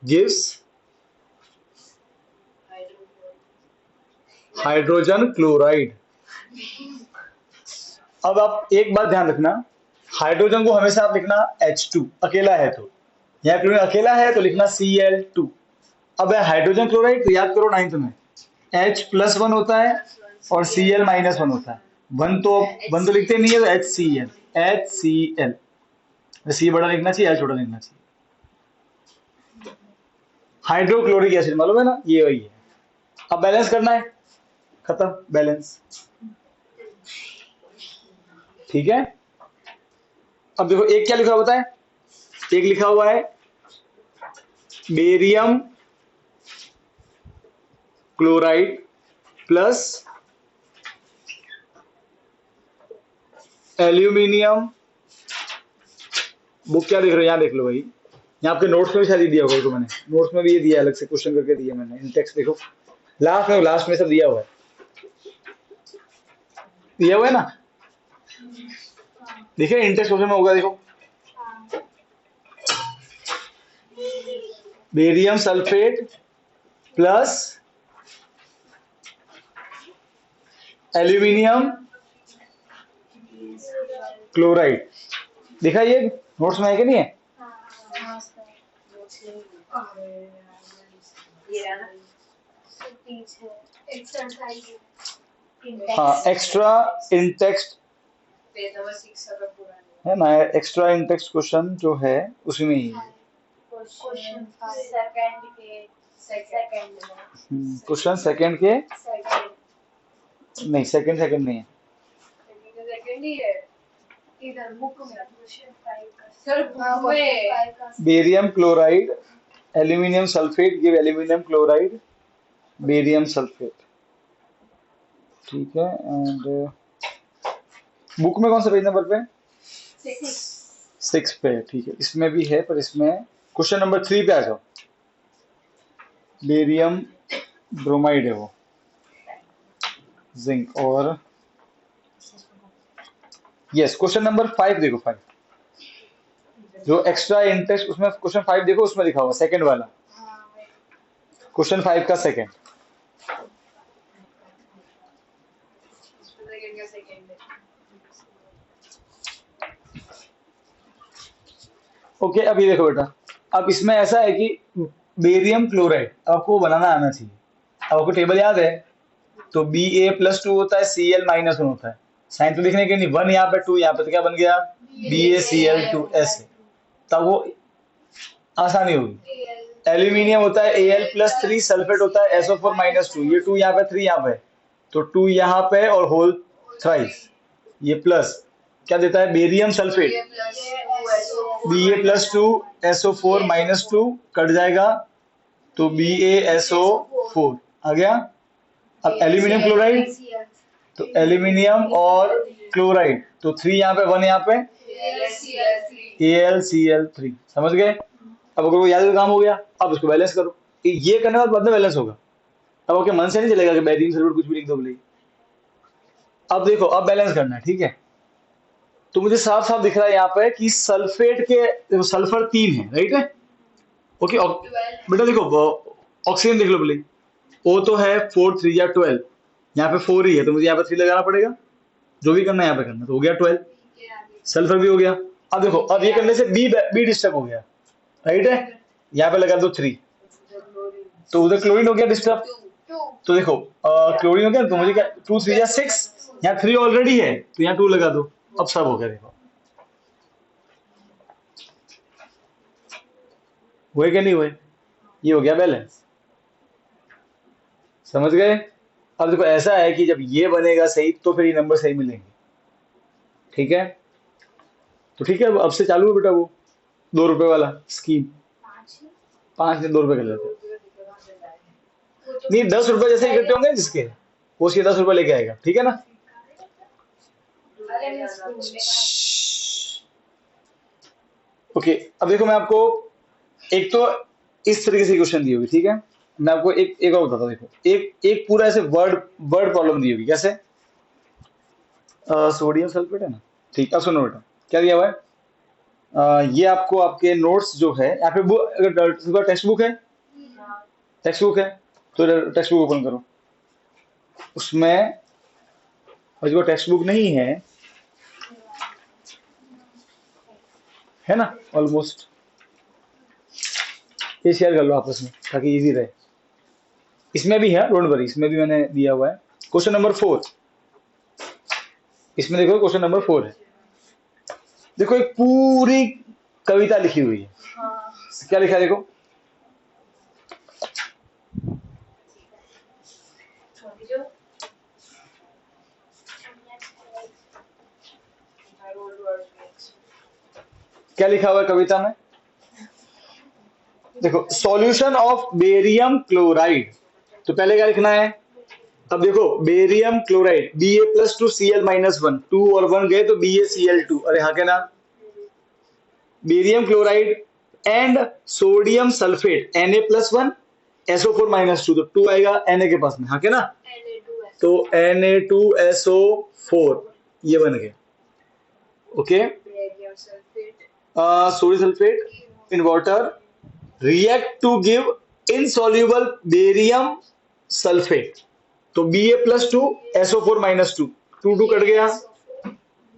Gives hydrogen chloride. अब आप एक बात ध्यान रखना, हाइड्रोजन को हमेशा आप लिखना H2 अकेला है, तो यहाँ क्लोरीन अकेला है तो लिखना Cl2। अब है हाइड्रोजन क्लोराइड, तो याद करो 9th में H+1 होता है और Cl-1 होता है। वन तो लिखते नहीं है, तो HCl सी बड़ा लिखना चाहिए, एल छोटा लिखना चाहिए। हाइड्रोक्लोरिक एसिड मालूम है ना, ये वही है। अब बैलेंस करना है, खत्म बैलेंस, ठीक है। अब देखो एक क्या लिखा हुआ बताए, एक लिखा हुआ है barium chloride plus aluminium, book क्या देख रहे हो, यहाँ देख लो भाई, यहाँ आपके नोट्स में भी शायद दिया होगा, तो मैंने नोट्स में भी ये दिया अलग से क्वेश्चन करके दिया मैंने, इन टेक्स्ट देखो लास्ट में सब दिया हुआ है, दिया हुआ है ना, देखिए इंटेक्स क्वेश्चन में होगा, देखो barium sulphate plus aluminium chloride, देखा ये नोट्स में है कि नहीं है। हाँ एक्स्ट्रा इंटेक्स्ट है ना, एक्स्ट्रा इंटेक्स्ट क्वेश्चन जो है उसमें ही है। क्वेश्चन सेकंड के नहीं, सेकंड नहीं है, barium chloride aluminium sulphate give aluminium chloride barium sulphate, ठीक है। एंड बुक में कौन सा पेज नंबर पे, 6 पे, ठीक है, इसमें भी है, पर इसमें क्वेश्चन नंबर 3 पे आ जाओ, बेरियम ब्रोमाइड है वो, जिंक, और यस क्वेश्चन नंबर 5 देखो, 5 जो एक्स्ट्रा इंटेक्स्ट, उसमें क्वेश्चन 5 देखो, उसमें लिखा हुआ सेकंड वाला, क्वेश्चन 5 का सेकंड, ओके। अब ये देखो बेटा, अब इसमें ऐसा है कि बेरियम क्लोराइड आपको बनाना आना चाहिए, अब आपको टेबल याद है, तो Ba+2 होता है, Cl-1 होता है, साइन तो लिखने के नहीं, 1 यहाँ पे 2 यहाँ पे, तो क्या बन गया BaCl2 ऐसे, तब वो आसानी होगी। एल्यूमिनियम होता है Al+3, सल्फेट होता है SO4-2, ये 2 यहाँ पे 3 यहाँ पे, तो 2 यहाँ पे और होल थ्राइस, ये प्लस क्या देता है barium sulphate, Ba+2 SO4-2 cut जाएगा, तो BaSO4 आ गया। अब एल्यूमिनियम क्लोराइड, तो एल्यूमिनियम और क्लोराइड, तो 3 यहाँ पे 1 यहाँ पे AlCl3, समझ गए। अब अगर वो याद का काम हो गया, अब उसको बैलेंस करो, ये करने के बाद में बैलेंस होगा, अब आपके मन से नहीं चलेगा कि बेरियम सल्फेट कुछ भी लिख दो बोले। अब देखो, अब बैलेंस करना है, ठीक है, तो मुझे साफ साफ दिख रहा है यहाँ पे कि सल्फेट के देखो सल्फर 3 है, राइट है, ओके। बेटा देखो ऑक्सीजन देख लो बोले, O तो है 4 3 या 12, यहाँ पे 4 ही है, तो मुझे यहाँ पे 3 लगाना पड़ेगा, जो भी करना है यहाँ पे करना, तो हो गया 12, सल्फर भी हो गया। अब देखो, अब ये करने से बी डिस्टर्ब हो गया, राइट है, यहाँ पे लगा दो 3, तो उधर क्लोरीन हो गया डिस्टर्ब, तो देखो क्लोरीन हो गया, तो मुझे क्या 2 3 या 6, यहाँ 3 ऑलरेडी है, तो यहाँ 2 लगा दो, अब सब हो गया, देखो हुए क्या नहीं हुए, ये हो गया बैलेंस, समझ गए। अब देखो ऐसा है कि जब ये बनेगा सही, तो फिर ये नंबर सही मिलेंगे, ठीक है। तो ठीक है, अब से चालू है बेटा वो 2 रुपए वाला स्कीम, 5 दिन 2 रुपए कर लेते हैं, नहीं 10 रुपए जैसे इकट्ठे होंगे जिसके, वो उसके 10 रुपए लेके आएगा, ठीक है ना। ओके, अब देखो मैं आपको एक तो इस तरीके से क्वेश्चन दी होगी, ठीक है, मैं आपको एक और बताता हूँ, देखो एक पूरा ऐसे वर्ड प्रॉब्लम दी होगी, कैसे सोडियम सल्फेट है ना, ठीक। अब सुनो बेटा क्या दिया हुआ है, ये आपको आपके नोट्स जो है यहाँ पे अगर टेक्स्ट बुक है, टेक्स्ट बुक है तो टेक्स्ट बुक ओपन करो उसमें। और जो टेक्स्ट बुक नहीं है ना, ऑलमोस्ट ये शेयर कर लो आपस में ताकि इजी रहे। इसमें भी है, डोंट वरी, इसमें भी मैंने दिया हुआ है। क्वेश्चन नंबर 4, इसमें देखो क्वेश्चन नंबर 4 है। देखो एक पूरी कविता लिखी हुई है। क्या लिखा है देखो, क्या लिखा हुआ है कविता में। देखो सॉल्यूशन ऑफ बेरियम क्लोराइड, तो पहले क्या लिखना है। अब देखो बेरियम क्लोराइड Ba+2Cl-1, 2 और 1 गए तो BaCl2, अरे हाँ के ना, barium chloride and sodium sulphate Na+1 SO4-2, तो 2 आएगा Na के पास में, हाँ के ना, तो Na2SO4 ये बन गया। Okay, sodium sulphate in water react to give insoluble barium sulphate, तो Ba+2 SO4-2, 2 कट गया,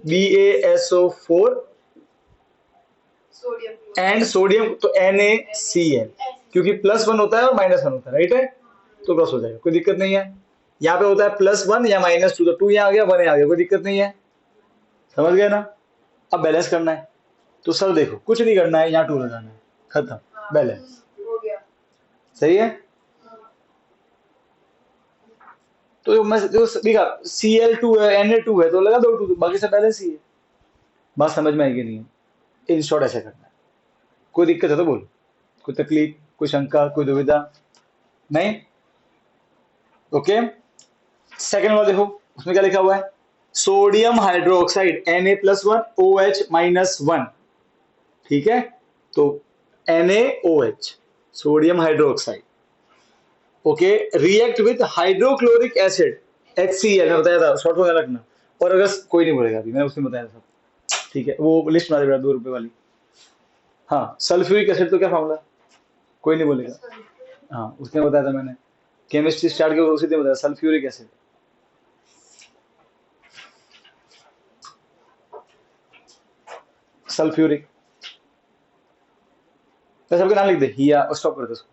BaSO4 एंड सोडियम तो NaCl, क्योंकि +1 होता है और -1 होता है, राइट है, तो क्रॉस हो जाएगा, कोई दिक्कत नहीं है। यहाँ पे होता है +1 या -2, तो 2 यहाँ आ गया 1 यहाँ आ गया, कोई दिक्कत नहीं है, समझ गए ना। अब बैलेंस करना है, तो सर देखो कुछ नहीं करना है, यहाँ 2 लगाना है, खत्म, बैलेंस सही है। तो मैं देखा Cl2 है Na2 है तो लगा दो 2, बाकी सब बैलेंस ही है। बात समझ में आएगी नहीं है, इन शॉर्ट ऐसे करना है। कोई दिक्कत है तो बोलो, कोई तकलीफ, कोई शंका, कोई दुविधा नहीं। ओके, सेकंड वाला देखो उसमें क्या लिखा हुआ है, सोडियम हाइड्रोक्साइड Na+1 OH-1, ठीक है, तो NaOH sodium hydroxide, okay, react with hydrochloric acid HCl, मैं बताया था शॉर्ट में रखना, और अगर कोई नहीं बोलेगा अभी, मैंने उसमें बताया था सब, ठीक है, वो लिस्ट बना देगा 2 रुपए वाली। हाँ सल्फ्यूरिक एसिड तो क्या फॉर्मूला, कोई नहीं बोलेगा, हाँ उसने बताया था मैंने, केमिस्ट्री स्टार्ट किया उसी ने बताया, सल्फ्यूरिक एसिड, सल्फ्यूरिक, तो सबके नाम लिख दे, हिया, स्टॉप कर दे उसको,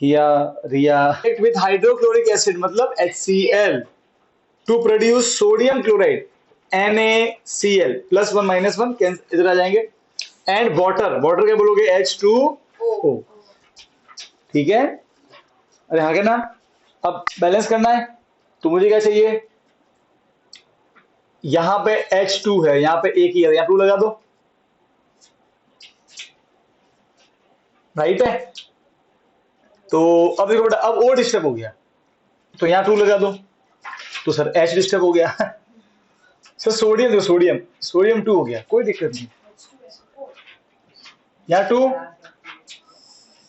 हिया, रिया, विद हाइड्रोक्लोरिक एसिड मतलब HCl to produce sodium chloride NaCl, +1 -1 इधर आ जाएंगे, एंड वाटर, वाटर क्या बोलोगे H2O, ठीक है, अरे हाँ क्या ना। अब बैलेंस करना है तो मुझे क्या चाहिए, यहां पे H2 है, यहां पे एक ही है, यहाँ 2 लगा दो, राइट है। तो अब देखो बेटा, अब O डिस्टर्ब हो गया तो यहाँ 2 लगा दो, तो सर H डिस्टर्ब हो गया सर सोडियम, देखो सोडियम, सोडियम 2 हो गया, कोई दिक्कत नहीं, यहाँ 2,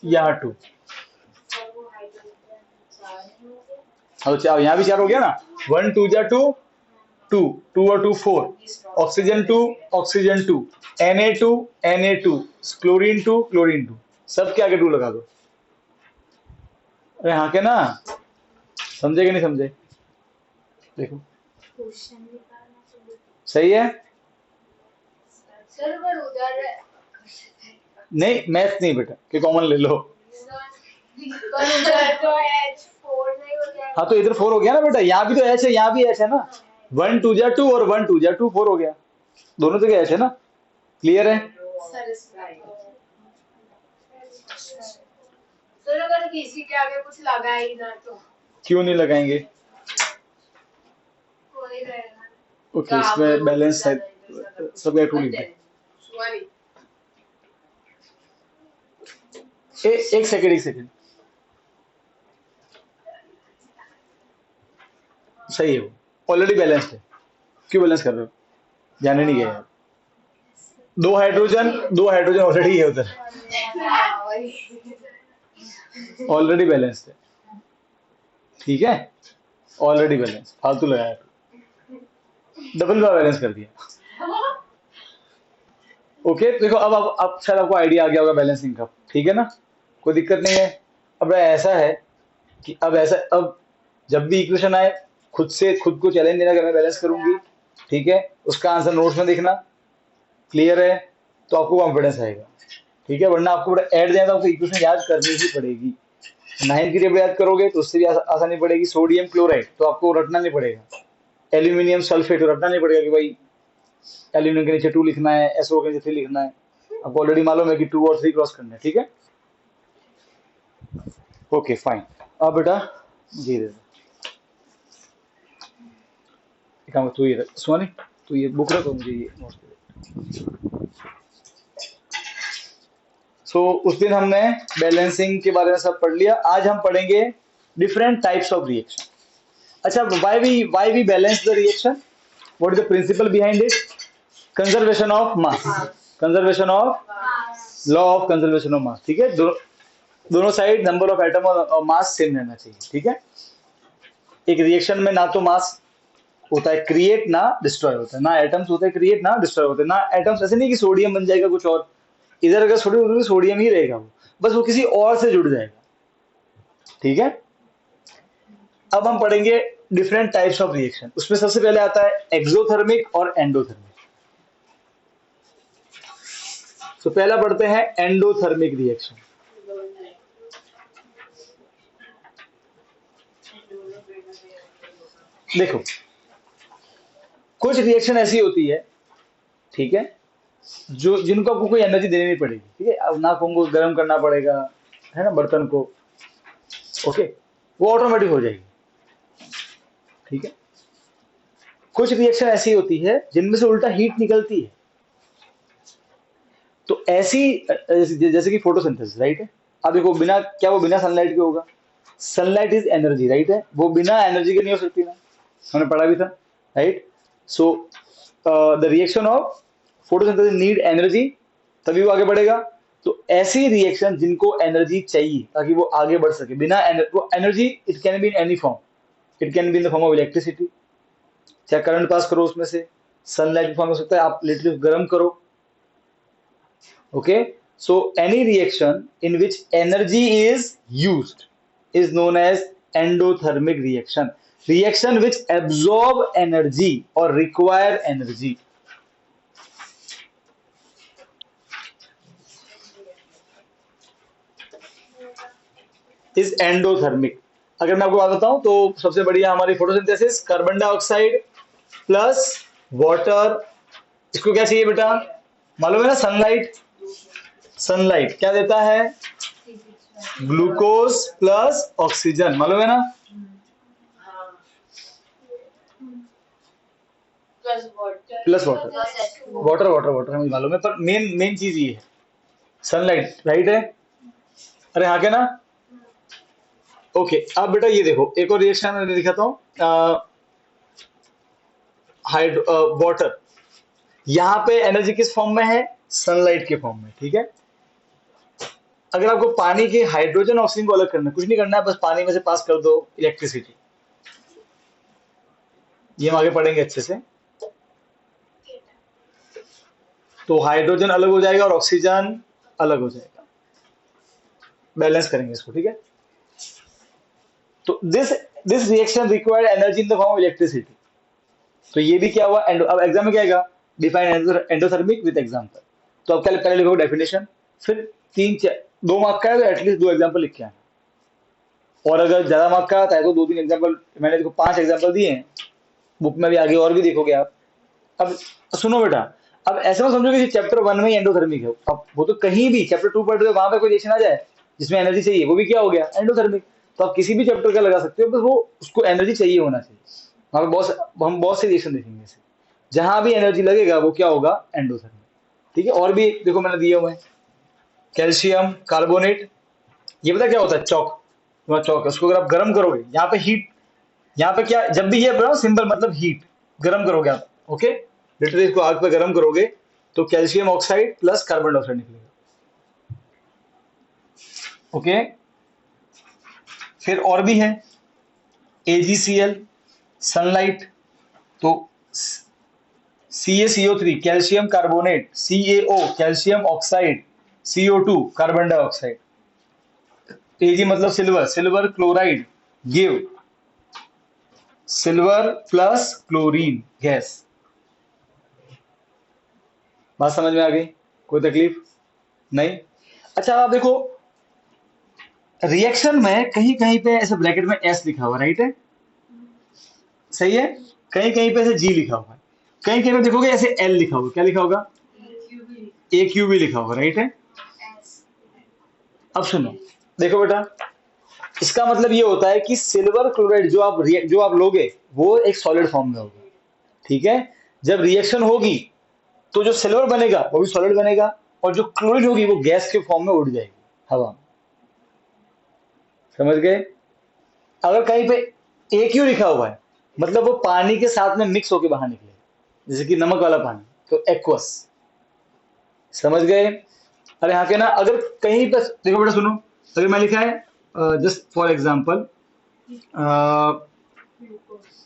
यहाँ 2, तो चार, यहाँ भी 4 हो गया ना, 1 2 जा 2, 2 2 और 2 4, oxygen 2 oxygen 2, Na2 Na2, chlorine 2 chlorine 2, सबके आगे 2 लगा दो, अरे हाँ के ना, समझे कि नहीं समझे, देखो सही है। नहीं मैथ नहीं बेटा, कि कॉमन ले लो, हाँ तो इधर 4 हो गया ना बेटा, यहाँ भी तो H है, यहाँ भी H है ना, 1 2 जा 2 और 1 2 जा 2, 4 हो गया, दोनों जगह H है ना, क्लियर है। सर अगर किसी के आगे कुछ लगा ही ना तो क्यों नहीं लगाएंगे, कोई रहेगा, ओके, इसमें बैलेंस है, सब एक लिख दे, एक सेकंड, एक सेकंड, सही है, वो ऑलरेडी बैलेंस्ड है, क्यों बैलेंस कर रहे हो, जाने नहीं गया, 2 हाइड्रोजन ऑलरेडी है उधर, ऑलरेडी बैलेंस्ड है, ठीक है, ऑलरेडी बैलेंस, फालतू लगाया, डबल बार बैलेंस कर दिया, ओके, देखो अब शायद आपको आइडिया आ गया होगा बैलेंसिंग का, ठीक है ना, कोई दिक्कत नहीं है। अब ऐसा है कि अब जब भी इक्वेशन आए, खुद से खुद को चैलेंज देना कि मैं बैलेंस करूंगी, ठीक है, उसका आंसर नोट्स में देखना, क्लियर है, तो आपको कॉन्फिडेंस आएगा, ठीक है। वरना आपको ऐड देना तो आपको इक्वेशन याद करनी ही पड़ेगी। 9 की टेबल याद करोगे तो उससे भी आसानी पड़ेगी। सोडियम क्लोराइड तो आपको रटना नहीं पड़ेगा, एल्यूमिनियम सल्फेट तो रटना नहीं पड़ेगा कि भाई एल्यूमिनियम के नीचे 2 लिखना है, एसओ के नीचे 3 लिखना है, आपको ऑलरेडी मालूम है कि 2 और 3 क्रॉस करना है, ठीक है। Okay fine. अब बेटा जी दे दो, एक काम कर, तू ये सुनी, तू ये बुक रखो, मुझे ये नोट्स दे। सो उस दिन हमने बैलेंसिंग के बारे में सब पढ़ लिया। आज हम पढ़ेंगे डिफरेंट टाइप्स ऑफ रिएक्शन। अच्छा, why we balance the reaction, what is the principle behind it? Conservation of mass, conservation of law of conservation of mass, ठीक है। दोनों साइड नंबर ऑफ एटम और मास सेम रहना चाहिए, ठीक है। एक रिएक्शन में ना तो मास होता है क्रिएट ना डिस्ट्रॉय होता है, ना एटम्स होते हैं क्रिएट ना डिस्ट्रॉय होते हैं, ना एटम्स, ऐसे नहीं कि सोडियम बन जाएगा कुछ और, इधर अगर सोडियम सोडियम ही रहेगा वो, बस वो किसी और से जुड़ जाएगा, ठीक है। अब हम पढ़ेंगे डिफरेंट टाइप्स ऑफ रिएक्शन। उसमें सबसे पहले आता है एक्सोथर्मिक और एंडोथर्मिक। तो पहला पढ़ते हैं एंडोथर्मिक रिएक्शन। देखो, कुछ रिएक्शन ऐसी होती है, ठीक है, जो जिनको आपको कोई एनर्जी देनी नहीं पड़ेगी, ठीक है। अब नाक को गर्म करना पड़ेगा, है ना, बर्तन को, ओके, वो ऑटोमेटिक हो जाएगी, ठीक है। कुछ रिएक्शन ऐसी होती है जिनमें से उल्टा हीट निकलती है, तो ऐसी जैसे कि फोटोसिंथेसिस, राइट है। अब देखो, बिना क्या वो बिना सनलाइट के होगा? सनलाइट इज एनर्जी, राइट है, वो बिना एनर्जी के नहीं हो सकती ना, हमने पढ़ा भी था, right. So the reaction of photosynthesis need energy, तभी वो आगे बढ़ेगा। तो ऐसी रिएक्शन जिनको एनर्जी चाहिए ताकि वो आगे बढ़ सके, बिना वो energy, it can be in any form, it can be in the form of electricity, चाहे करंट पास करो उसमें से, सनलाइट फॉर्म हो सकता है, आप लिटरली गर्म करो, okay. So any reaction in which energy is used is known as endothermic reaction, reaction which absorb energy or require energy is endothermic। अगर मैं आपको बात बताऊं तो सबसे बढ़िया हमारी photosynthesis, carbon dioxide plus water, इसको क्या चाहिए बेटा, मालूम है ना, सनलाइट। सनलाइट क्या देता है? ग्लूकोज प्लस ऑक्सीजन, मालूम है ना। Plus water, water water water हमें मालूम है, पर मेन मेन चीज ये है सनलाइट, राइट है। अरे हाँ, क्या ना, ओके। अब बेटा ये देखो, एक और रिएक्शन मैं दिखाता हूँ, हाइड्रो वाटर, यहाँ पे एनर्जी किस फॉर्म में है? सनलाइट के फॉर्म में, ठीक है। अगर आपको पानी के हाइड्रोजन ऑक्सीजन को अलग करना है, कुछ नहीं करना है, बस पानी में से पास कर दो इलेक्ट्रिसिटी, ये हम आगे पढ़ेंगे अच्छे से। तो हाइड्रोजन अलग हो जाएगा और ऑक्सीजन अलग हो जाएगा, बैलेंस करेंगे इसको, ठीक है। तो this reaction required energy in the form of electricity. तो ये भी क्या हुआ, अब एग्जाम में क्या आएगा, डिफाइन एंडोथर्मिक विद एग्जांपल। तो अब क्या पहले लिखो डेफिनेशन, फिर 2 मार्क का है तो एटलीस्ट 2 एग्जांपल लिख के आना, और अगर ज्यादा मार्क का आता है तो 2-3 एग्जांपल, मैंने देखो 5 एग्जांपल दिए हैं बुक में, भी आगे और भी देखोगे आप। अब सुनो बेटा, अब ऐसे में समझो कि चैप्टर 1 में ही एंडोथर्मिक है, अब वो तो कहीं भी चैप्टर 2 पढ़ रहे हो, वहां पे कोई रिएक्शन आ जाए जिसमें एनर्जी चाहिए, वो भी क्या हो गया, एंडोथर्मिक। तो आप किसी भी चैप्टर का लगा सकते हो, बस वो उसको एनर्जी चाहिए होना चाहिए। वहां पे हम बहुत से रिएक्शन देखेंगे ऐसे, जहां भी एनर्जी लगेगा वो क्या होगा, एंडोथर्मिक, ठीक है। और भी देखो मैंने दिए हुए हैं, कैल्शियम कार्बोनेट, ये पता क्या होता है, चौक, चौक है, उसको अगर आप गर्म करोगे, यहाँ पे हीट, यहाँ पे क्या, जब भी ये सिंबल मतलब हीट, गर्म करोगे आप, ओके, लिटरली इसको आग पे गर्म करोगे तो calcium oxide plus carbon dioxide निकलेगा, ओके। फिर और भी है AgCl, सनलाइट, तो CaCO3 calcium carbonate, CaO calcium oxide, CO2 carbon dioxide. Ag मतलब silver, silver chloride give silver plus chlorine gas. बात समझ में आ गई? कोई तकलीफ नहीं? अच्छा आप देखो, रिएक्शन में कहीं कहीं पे ऐसे ब्रैकेट में एस लिखा हुआ, राइट है? सही है। कहीं कहीं पे ऐसे जी लिखा हुआ है, कहीं कहीं पे देखोगे ऐसे एल लिखा हुआ, क्या लिखा होगा? ए क्यू भी लिखा होगा, राइट है? अब सुनो, देखो बेटा, इसका मतलब ये होता है कि सिल्वर क्लोराइड जो आप लोगे वो एक सॉलिड फॉर्म में होगा, ठीक है? जब रिएक्शन होगी तो जो सिल्वर बनेगा वो भी सॉलिड बनेगा, और जो क्लोरीन होगी वो गैस के फॉर्म में उड़ जाएगी हवा में। समझ गए? अगर कहीं पे ए क्यू लिखा हुआ है मतलब वो पानी के साथ में मिक्स होके बाहर निकलेगा, जैसे कि नमक वाला पानी, तो एक्वस। समझ गए? अरे यहाँ के ना, अगर कहीं पर देखो बेटा सुनो, अगर मैं लिखा है जस्ट फॉर एग्जांपल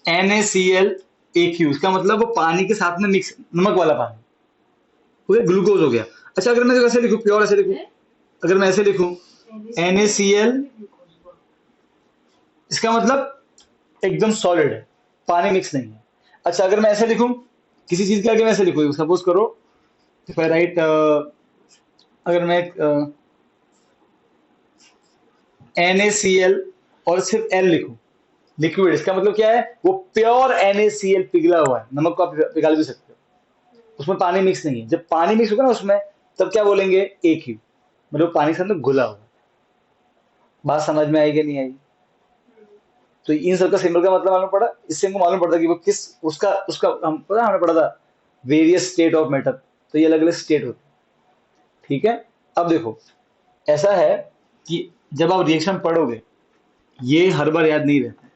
NaCl इसका मतलब वो पानी के साथ में मिक्स, नमक वाला पानी, वो ग्लूकोज हो गया। अच्छा अगर मैं ऐसे लिखूं, प्योर ऐसे लिखूं, अगर मैं ऐसे लिखूं NaCl, इसका मतलब एकदम सॉलिड है, पानी मिक्स नहीं है। अच्छा अगर मैं ऐसे लिखूं, किसी चीज के आगे मैं ऐसे लिखूं, सपोज करो इफ आई राइट, अगर मैं NaCl और सिर्फ L लिखूं, लिक्विड, इसका मतलब क्या है? वो प्योर NaCl पिघला हुआ है, नमक को आप पिघाल भी सकते हो, उसमें पानी मिक्स नहीं है। जब पानी मिक्स होगा ना उसमें, तब क्या बोलेंगे? AQ, मतलब पानी के अंदर घुला हुआ है। बात समझ में आएगी नहीं आई? तो इन सबका सिंबल का मतलब मालूम पड़ा, इससे हमको मालूम पड़ता कि वो किस उसका उसका हम पता, हमने पढ़ा था वेरियस स्टेट ऑफ मैटर, तो ये अलग अलग स्टेट होते हैं, ठीक है? अब देखो, ऐसा है कि जब आप रिएक्शन पढ़ोगे, ये हर बार याद नहीं रहता है,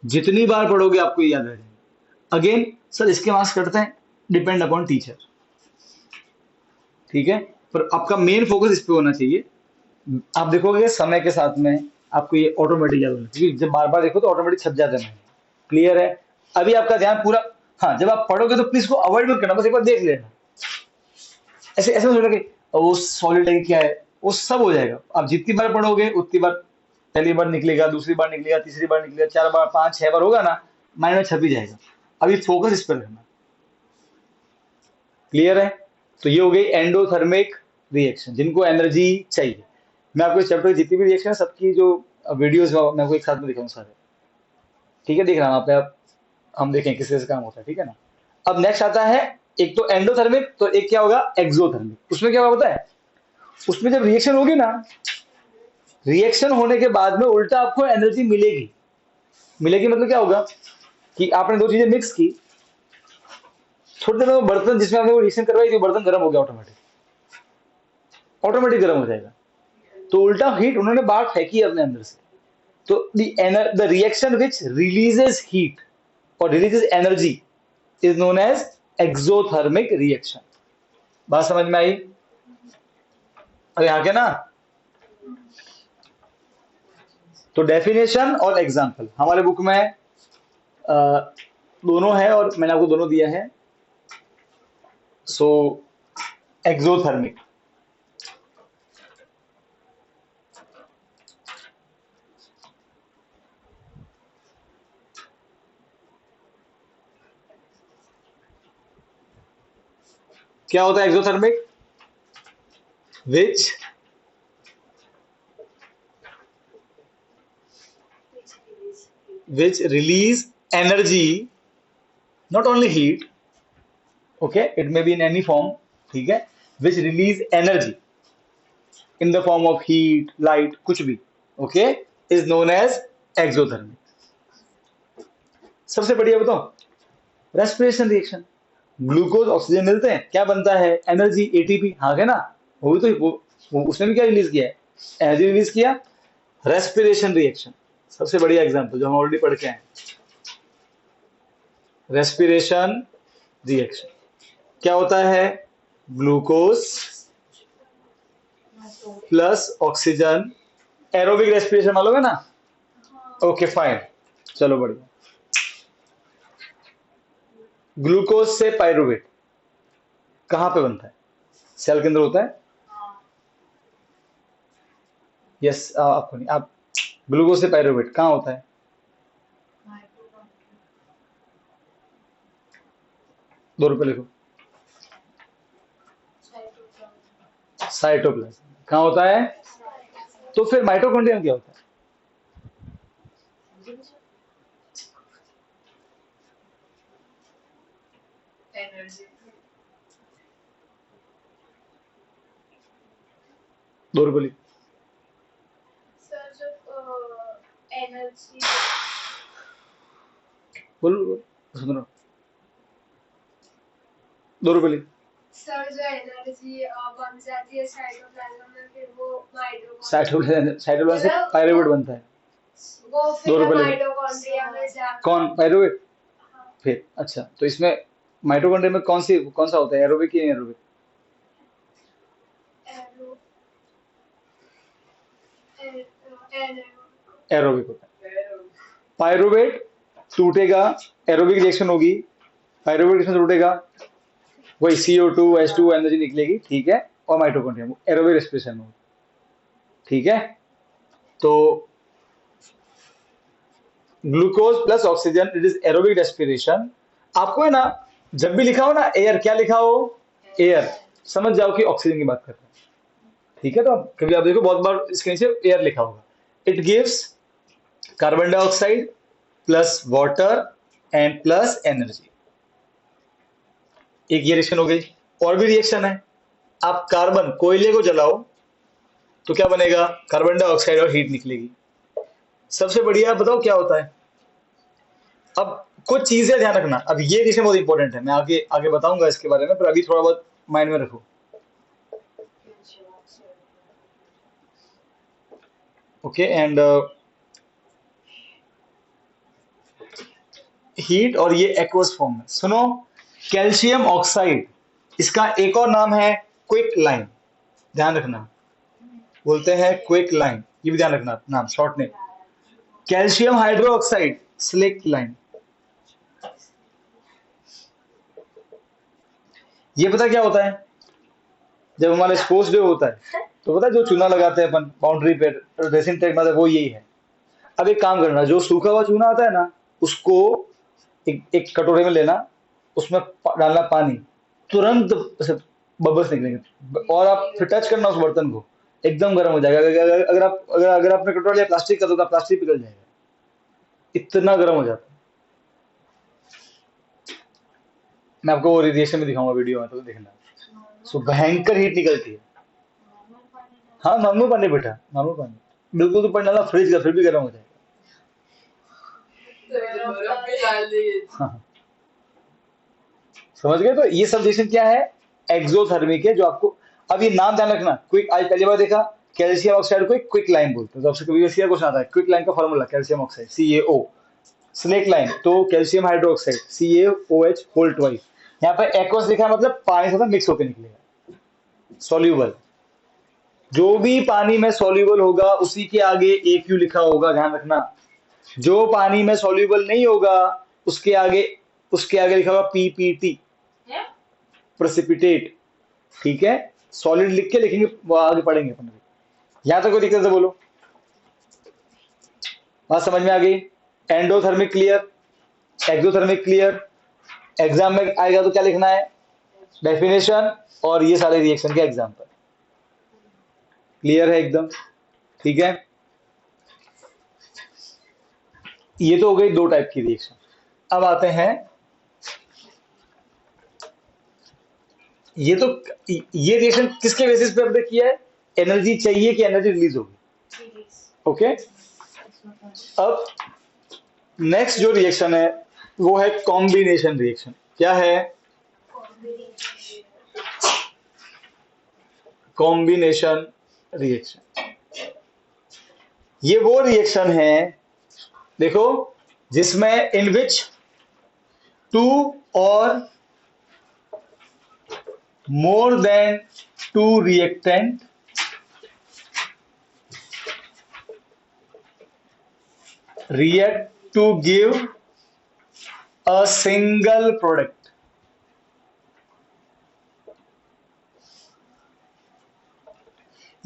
जितनी बार पढ़ोगे आपको ये याद रहेगा। अगेन सर इसके मार्क्स कटते हैं, डिपेंड अपॉन टीचर, ठीक है? पर आपका मेन फोकस इस पे होना चाहिए। आप देखोगे समय के साथ में आपको ये ऑटोमेटिक याद होना चाहिए, जब बार बार देखो तो ऑटोमेटिक छप जाता है। क्लियर है? अभी आपका ध्यान पूरा, हाँ जब आप पढ़ोगे तो प्लीज को अवॉइड मत करना, बस एक बार देख लेना, ऐसे ऐसे मत सोचना कि वो सॉलिड है क्या है, वो सब हो जाएगा। आप जितनी बार पढ़ोगे उतनी बार, पहली बार निकलेगा, दूसरी बार निकलेगा, तीसरी बार निकलेगा, 4 बार, 5 6 बार होगा ना, माइंड में छप ही जाएगा। अभी फोकस इस पर रखना। क्लियर है? तो ये हो गई एंडोथर्मिक रिएक्शन, जिनको एनर्जी चाहिए। मैं आपको इस चैप्टर की जितनी भी रिएक्शन है सबकी जो वीडियोस मैं आपको एक साथ में दिखाऊंगा सारे, ठीक है? देख रहा हूँ आप, हम देखें किस कैसे काम होता है, ठीक है ना? अब नेक्स्ट आता है, एक तो एंडोथर्मिक, तो एक क्या होगा? एक्सोथर्मिक। उसमें क्या होता है? उसमें जब रिएक्शन होगी ना, रिएक्शन होने के बाद में उल्टा आपको एनर्जी मिलेगी। मिलेगी मतलब क्या होगा कि आपने दो चीजें मिक्स की, थोड़ी देर में वो बर्तन जिसमें आपने वो रिएक्शन करवाई थी, बर्तन गर्म हो गया, ऑटोमेटिक ऑटोमेटिक गर्म हो जाएगा। तो उल्टा हीट उन्होंने बाहर फेंकी है अपने अंदर से। तो the reaction which releases heat और releases energy is known as exothermic reaction. बात समझ में आई? अब यहाँ के ना, तो डेफिनेशन और एग्जाम्पल हमारे बुक में दोनों है, और मैंने आपको दोनों दिया है। सो एक्सोथर्मिक, क्या होता है exothermic? Which release energy, not only heat, okay, it may be in any form, ठीक है? which release energy in the form of heat, light, कुछ भी, okay, is known as exothermic। सबसे बढ़िया बताओ, रेस्पिरेशन रिएक्शन, ग्लूकोज ऑक्सीजन मिलते हैं, क्या बनता है? एनर्जी, एटीपी, हाँ है ना? वो भी तो वो उसने भी क्या रिलीज किया है? एनर्जी रिलीज किया। रेस्पिरेशन रिएक्शन सबसे बढ़िया एग्जांपल जो हम ऑलरेडी पढ़ के आए, रेस्पिरेशन रिएक्शन क्या होता है? Glucose plus oxygen, aerobic respiration मालूम है ना? ओके फाइन, चलो बढ़िया। ग्लूकोज से पायरुवेट कहाँ पे बनता है? सेल के अंदर होता है। हाँ, यस, आपको नहीं, आप ग्लूकोज से पायरुवेट कहाँ होता है? माइटोकॉन्ड्रिया, 2 रुपए लिखो। साइटोप्लाज्म, साइटोप्लाज्म कहाँ होता है? तो फिर माइटोकॉन्ड्रिया में क्या होता है? एनर्जी। 2 रुपए लिखो। सर जब एनर्जी, बोलो बोलो, सुन रहा हूँ। 2 रुपए लिखो। सर जो एनर्जी बन जाती है साइटोप्लाज्म में, फिर वो साइटोप्लाज्म से मतलब पायरुवेट बनता है। वो 2 फिर रुपए लिखो। माइटोकॉन्ड्रिया में जाकर, कौन पायरुवेट? हाँ, फिर अच्छा, तो इसमें माइटोकॉन्ड्रिया में कौन सा होता है, एरोबिक या एरोबिक? एरो एरो एरोबिक होता है। पायरुवेट टूटेगा, एरोबिक रिएक्शन होगी, पायरुवेट रिएक्शन से टूटेगा, वही CO2 H2 एनर्जी निकलेगी, ठीक है, और माइटोकॉन्ड्रिया एरोबिक रेस्पिरेशन में, ठीक है। तो glucose plus oxygen, it is aerobic respiration. आपको है ना, जब भी लिखा हो ना एयर, क्या लिखा हो? एयर, समझ जाओ कि ऑक्सीजन की बात कर रहे हैं, ठीक है। तो कभी आप देखो बहुत बार इसके नीचे एयर लिखा होगा। It gives carbon dioxide plus water and plus energy. एक ये रिएक्शन हो गई। और भी रिएक्शन है। आप कार्बन, कोयले को जलाओ तो क्या बनेगा? कार्बन डाइऑक्साइड और हीट निकलेगी। सबसे बढ़िया बताओ क्या होता है? अब कुछ चीजें ध्यान रखना, अब ये रिएक्शन बहुत इंपॉर्टेंट है, मैं आगे आगे बताऊंगा इसके बारे में, पर अभी थोड़ा बहुत माइंड में रखो। ओके, एंड हीट, और ये एक्वस फॉर्म में सुनो, कैल्शियम ऑक्साइड, इसका एक और नाम है क्विक लाइन, ध्यान रखना, बोलते हैं क्विक लाइन, ये भी ध्यान रखना नाम, short name. Calcium hydroxide, slaked lime. ये पता क्या होता है? जब हमारा स्पोर्ट्स डे होता है तो पता है जो चूना लगाते हैं अपन बाउंड्री पे, ड्रेसिंग टैग, मतलब वो यही है। अब एक काम करना, जो सूखा हुआ चूना आता है ना, उसको एक कटोरे में लेना, उसमें डालना पानी, तुरंत बबल्स निकलेंगे, और आप फिर टच करना उस बर्तन को, एकदम गर्म हो जाएगा। अगर आपने कटोरा लिया प्लास्टिक का, तो प्लास्टिक पिघल जाएगा, इतना गर्म हो जाता है। मैं आपको वो रिएक्शन में दिखाऊंगा वीडियो में, तो देखना, सो भयंकर हीट निकलती है। हाँ, नॉर्मल पानी बेटा, नॉर्मल पानी बिल्कुल, तो पानी डालना फ्रिज का, फिर भी गर्म हो जाएगा। बर्फ भी डाल दिए। हाँ, समझ गए? तो ये सब रिएक्शन क्या है? एक्सोथर्मिक है, जो आपको, अब ये नाम ध्यान रखना। क्विक, आज पहली बार देखा, कैल्शियम ऑक्साइड को क्विक लाइन बोलते हैं, तो आपसे कभी सीधा क्वेश्चन आता है, क्विक लाइन का formula calcium oxide CaO। Slaked lime तो calcium hydroxide CaOH whole twice. यहाँ पे एक्वस लिखा है, मतलब पानी से मिक्स होकर निकलेगा, सॉल्यूबल। जो भी पानी में सॉल्यूबल होगा उसी के आगे AQ लिखा होगा, ध्यान रखना। जो पानी में सॉल्यूबल नहीं होगा उसके आगे लिखा होगा PPT, प्रेसिपिटेट, ठीक है। सॉलिड लिख के लिखेंगे, वो आगे पढ़ेंगे अपन। यहां तक कोई दिक्कत है बोलो? बात समझ में आ गई? Endothermic clear, exothermic clear. Exam में आएगा तो क्या लिखना है? डेफिनेशन और ये सारे रिएक्शन के एग्जाम्पल। क्लियर है एकदम? ठीक है, ये तो हो गई 2 टाइप की रिएक्शन। अब आते हैं, ये रिएक्शन किसके बेसिस पे हमने किया है? एनर्जी चाहिए कि एनर्जी रिलीज होगी, ओके। अब नेक्स्ट जो रिएक्शन है वो है कॉम्बिनेशन रिएक्शन। क्या है? Combination reaction. ये वो रिएक्शन है, देखो, जिसमें इन विच 2 और more than 2 reactant react to give a single product.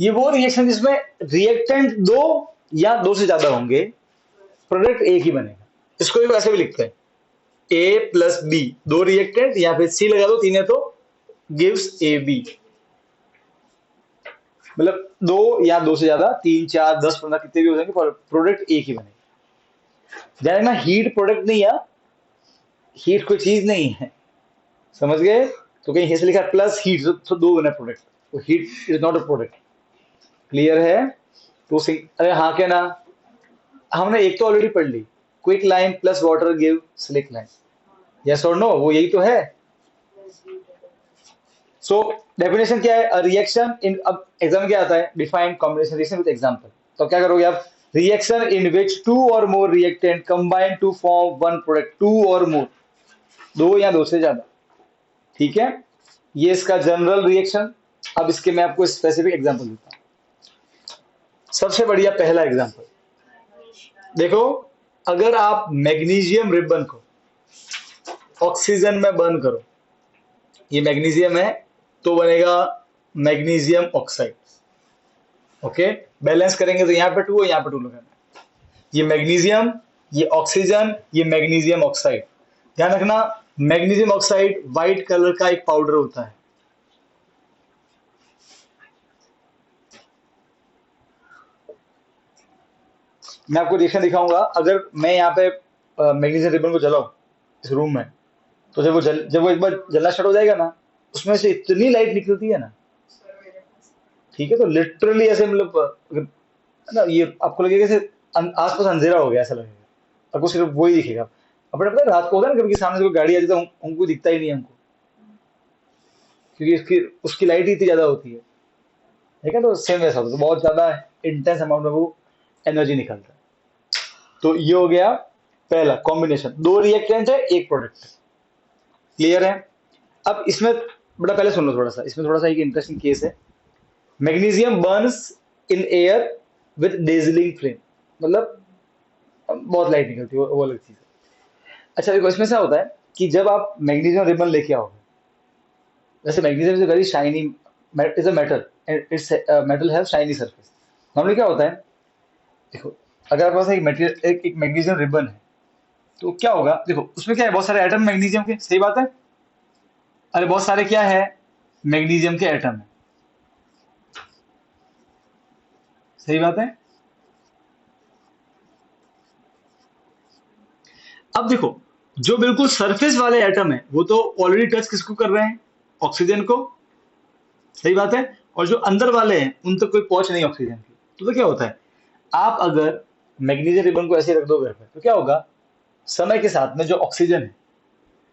ये वो रिएक्शन जिसमें रिएक्टेंट दो या दो से ज्यादा होंगे, प्रोडक्ट एक ही बनेगा। इसको भी वैसे भी लिखते हैं ए प्लस बी, दो रिएक्टेंट या फिर सी लगा दो, तीन है तो गिव्स ए बी। मतलब दो या दो से ज्यादा, तीन चार 10 15 कितने भी हो जाएंगे, प्रोडक्ट एक ही बनेगा। ध्यान रखना हीट प्रोडक्ट नहीं है, हीट कोई चीज नहीं है, समझ गए? तो कहीं से लिखा प्लस हीट तो दो बना प्रोडक्ट, तो heat is not a product. Clear है? तो अरे हाँ क्या ना, हमने एक तो ऑलरेडी पढ़ ली, quick lime plus water give slaked lime, yes और नो, वो यही तो है। सो डेफिनेशन क्या है? अ रिएक्शन इन, अब एग्जाम क्या आता है? Define combination reaction with example. तो क्या करोगे आप? Reaction in which two or more reactant combine to form one product, two or more, दो या दो से ज्यादा, ठीक है? ये इसका जनरल रिएक्शन। अब इसके मैं आपको स्पेसिफिक एग्जांपल देता हूं। सबसे बढ़िया पहला एग्जांपल देखो, अगर आप मैग्नीशियम रिबन को ऑक्सीजन में बर्न करो, ये मैग्नीशियम है तो बनेगा मैग्नीशियम ऑक्साइड। ओके, बैलेंस करेंगे तो यहाँ पे टू और यहाँ पे टू लगाना है। ये मैग्नीशियम, ये ऑक्सीजन, ये मैग्नीशियम ऑक्साइड। ध्यान रखना, मैग्नीशियम ऑक्साइड व्हाइट कलर का एक पाउडर होता है। मैं आपको रिएक्शन दिखाऊंगा। अगर मैं यहाँ पे मैग्नीशियम रिबन को जलाऊं इस रूम में, तो जब वो एक बार जलना स्टार्ट हो जाएगा ना, उसमें से इतनी लाइट निकलती है ना, ठीक है? तो लिटरली ऐसे मतलब है ना, ये आपको लगेगा जैसे आसपास अंधेरा हो गया, ऐसा लगेगा आपको, सिर्फ वही दिखेगा। अपने पता है रात को होता है ना, कभी सामने से कोई गाड़ी आती है तो हमको दिखता ही नहीं है हमको, क्योंकि इसकी उसकी लाइट ही इतनी ज्यादा होती है, ठीक है? तो सेम वैसा होता है, तो बहुत ज्यादा इंटेंस अमाउंट में वो एनर्जी निकलता है। तो ये हो गया पहला कॉम्बिनेशन, दो रिएक्टेंट है एक प्रोडक्ट। क्लियर है? अब इसमें बड़ा पहले सुन लो थोड़ा सा, इसमें थोड़ा सा एक इंटरेस्टिंग केस है। Magnesium Burns in air with dazzling flame, मतलब बहुत लाइट निकलती है, वो अलग चीज है। अच्छा देखो, इसमें क्या होता है कि जब आप मैग्नीशियम रिबन लेके आओगे, वैसे magnesium is very shiny, is a metal, it's metal have shiny surface. Normally क्या होता है, देखो अगर आपके पास एक मटेरियल एक मैग्नीशियम रिबन है, तो क्या होगा? देखो उसमें क्या है, बहुत सारे एटम मैग्नीशियम के, सही बात है? अरे बहुत सारे क्या है, मैग्नीशियम के एटम है, सही बात है? अब देखो, जो बिल्कुल सरफेस वाले एटम है वो तो ऑलरेडी टच किसको कर रहे हैं? ऑक्सीजन को, सही बात है? और जो अंदर वाले हैं उन तक कोई पहुंच नहीं ऑक्सीजन की। तो क्या होता है, आप अगर मैग्नीशियम रिबन को ऐसे रख दो घर पे, तो क्या होगा? समय के साथ में जो ऑक्सीजन है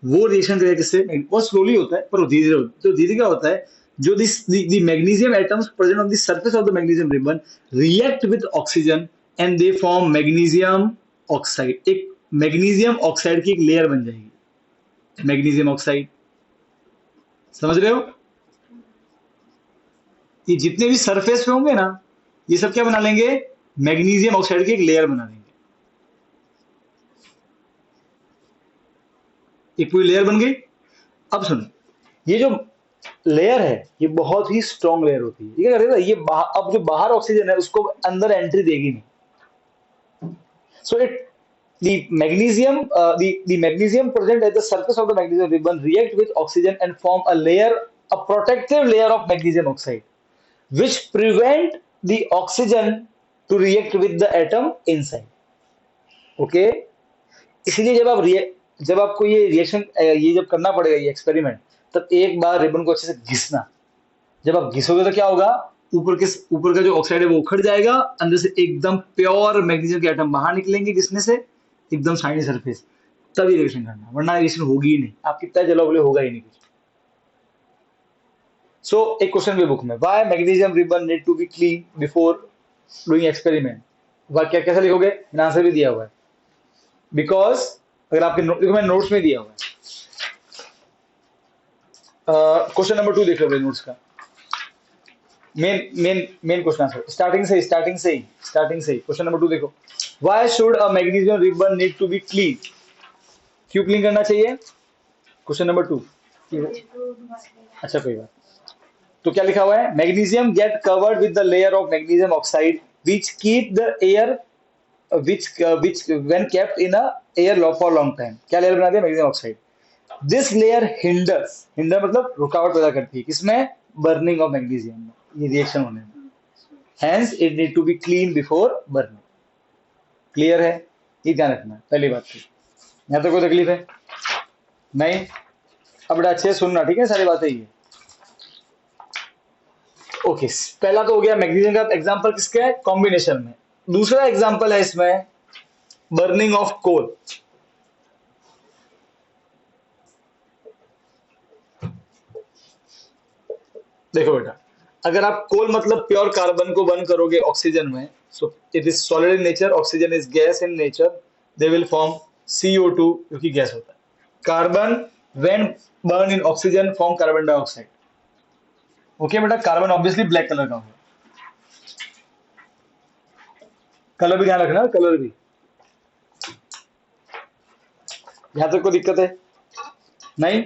वो रिएक्शन करेगा किससे? बहुत स्लोली होता है पर धीरे धीरे, तो धीरे क्या होता है, जो this the magnesium atoms present on the surface of the magnesium ribbon react with oxygen and they form magnesium oxide. एक मैग्नीशियम ऑक्साइड की एक लेयर बन जाएगी, मैग्नीशियम ऑक्साइड। समझ रहे हो? ये जितने भी सरफेस पे होंगे ना, ये सब क्या बना लेंगे? मैग्नीशियम ऑक्साइड की एक लेयर बना लेंगे, एक पूरी लेयर बन गई। अब सुनो, ये जो लेयर है ये बहुत ही स्ट्रॉन्ग लेयर होती है, ये क्या करेगा, ये अब जो बाहर ऑक्सीजन है उसको अंदर एंट्री देगी नहीं। So the magnesium present at the surface of the magnesium ribbon react with oxygen and form a layer, a protective layer of magnesium oxide, which prevent the oxygen to react with the atom inside. Okay? इसलिए जब आपको ये reaction ये जब करना पड़ेगा ये experiment, तब एक बार रिबन को अच्छे से घिसना। जब आप घिसोगे तो क्या होगा, ऊपर का जो ऑक्साइड है वो उखड़ जाएगा, अंदर से एकदम प्योर मैग्नीशियम के एटम बाहर निकलेंगे, जिसमें से एकदम शाइनी सरफेस। तभी रिएक्शन करना, वरना रिएक्शन होगी ही नहीं, आप कितना जलाओ बोले होगा ही नहीं कुछ। सो एक क्वेश्चन भी बुक में, why magnesium ribbon need to be clean before doing experiment, क्या कैसे लिखोगे? मैंने आंसर भी दिया हुआ है, बिकॉज अगर आपके देखो मैंने नोट्स में दिया हुआ है, क्वेश्चन नंबर 2 देख लो भाई नोट्स का, मेन क्वेश्चन आंसर स्टार्टिंग से ही क्वेश्चन नंबर 2 देखो, why should a magnesium ribbon need to be clean, क्यों क्लीन करना चाहिए? Question number 2। अच्छा कोई बात, तो क्या लिखा हुआ है, magnesium get covered with the layer of magnesium oxide which keep the air which when kept in a air for long time, क्या लेयर बना दिया, magnesium oxide. This layer hinder मतलब रुकावट पैदा करती है किसमें, बर्निंग ऑफ मैग्नीशियम में, ये रिएक्शन होने में. Hence it need to be clean before burning. Clear है, ये ध्यान रखना है पहली बात. तो यहाँ तो कोई तकलीफ है नहीं. अब बड़ा अच्छे से सुनना, ठीक है, सारी बातें ये. ओके, पहला तो हो गया मैग्नीशियम का एग्जांपल किसका है, कॉम्बिनेशन में. दूसरा एग्जांपल है इसमें बर्निंग ऑफ कोल. देखो बेटा, अगर आप कोल मतलब प्योर कार्बन को बर्न करोगे ऑक्सीजन में, so it is solid in nature, oxygen is gas in nature, they will form CO2 क्योंकि गैस होता है. Carbon when burn in oxygen form carbon dioxide. Okay बेटा, कार्बन ऑब्वियसली ब्लैक कलर का होगा. Colour भी ध्यान रखना, कलर भी. यहां तक कोई दिक्कत है नहीं.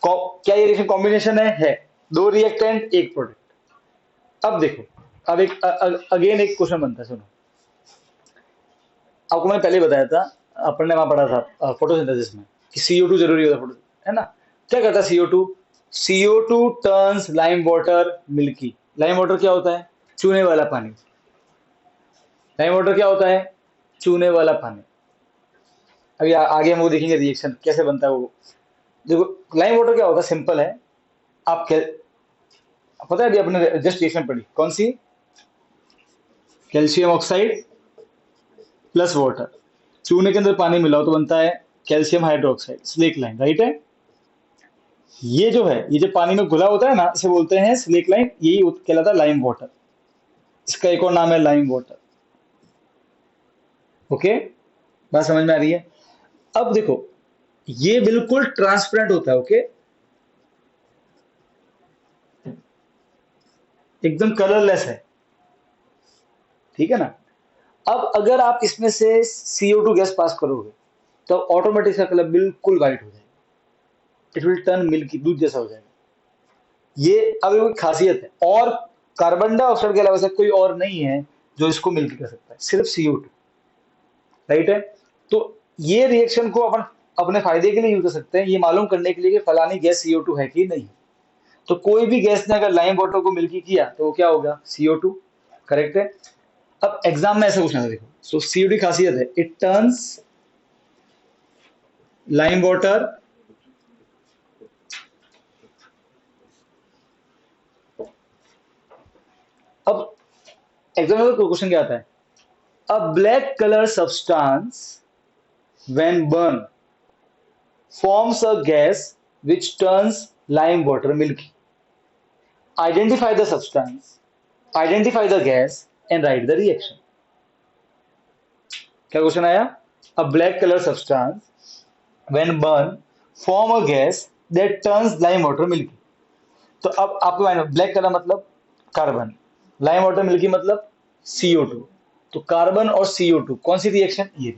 क्या ये रिएक्शन कॉम्बिनेशन है, दो रिएक्टेंट एक प्रोडक्ट. अब देखो, अब एक अगेन एक क्वेश्चन बनता है, सुनो. आपको मैंने पहले बताया था, अपन ने वहां पढ़ा था फोटोसिंथेसिस में कि CO2 जरूरी होता है फोटो, है ना. क्या करता है CO2 turns lime water milky. Lime water क्या होता है, चूने वाला पानी. लाइम वाटर क्या होता है, चूने वाला पानी. अभी आगे हम वो देखेंगे रिएक्शन कैसे बनता है वो. देखो, लाइम वाटर क्या होता है, सिंपल है. आप पता है, अभी अपने जस्ट रिएक्शन पढ़ी कौन सी, कैल्शियम ऑक्साइड प्लस वाटर. चूने के अंदर पानी मिलाओ तो बनता है calcium hydroxide, slack lime, right है. ये जो है, ये जो पानी में घुला होता है ना, इसे बोलते हैं स्लेक लाइम. यही कहलाता है लाइम वाटर. इसका एक और नाम है लाइम वाटर. ओके, बात समझ में आ रही है. अब देखो, ये बिल्कुल ट्रांसपेरेंट होता है. ओके, एकदम कलरलेस है, ठीक है ना. अब अगर आप इसमें से CO2 गैस पास करोगे तो ऑटोमेटिक इसका कलर बिल्कुल व्हाइट हो जाएगा. इट विल टर्न मिल्की, दूध जैसा हो जाएगा. ये अब एक खासियत है. और कार्बन डाइऑक्साइड के अलावा से कोई और नहीं है जो इसको मिल्की कर सकता है, सिर्फ CO2, राइट है. तो ये रिएक्शन को अपन अपने फायदे के लिए यूज कर सकते हैं, ये मालूम करने के लिए कि फलानी गैस CO2 है कि नहीं. तो कोई भी गैस ने अगर लाइम वाटर को मिल्की किया तो वो क्या होगा, CO2, करेक्ट है. अब एग्जाम में ऐसा पूछना है, देखो. सो CO2 खासियत है, इट टर्न्स लाइम वाटर अब एग्जाम में क्वेश्चन क्या आता है, अ black colour substance when burn forms a gas which turns lime water milky. Identify the substance, identify the gas and write the reaction. क्या क्वेश्चन आया, a black color substance when burn form a gas that turns lime water milky. तो अब आपको मालूम है, black colour मतलब carbon, lime water milky मतलब CO2. तो कार्बन और CO2 कौन सी रिएक्शन, ये.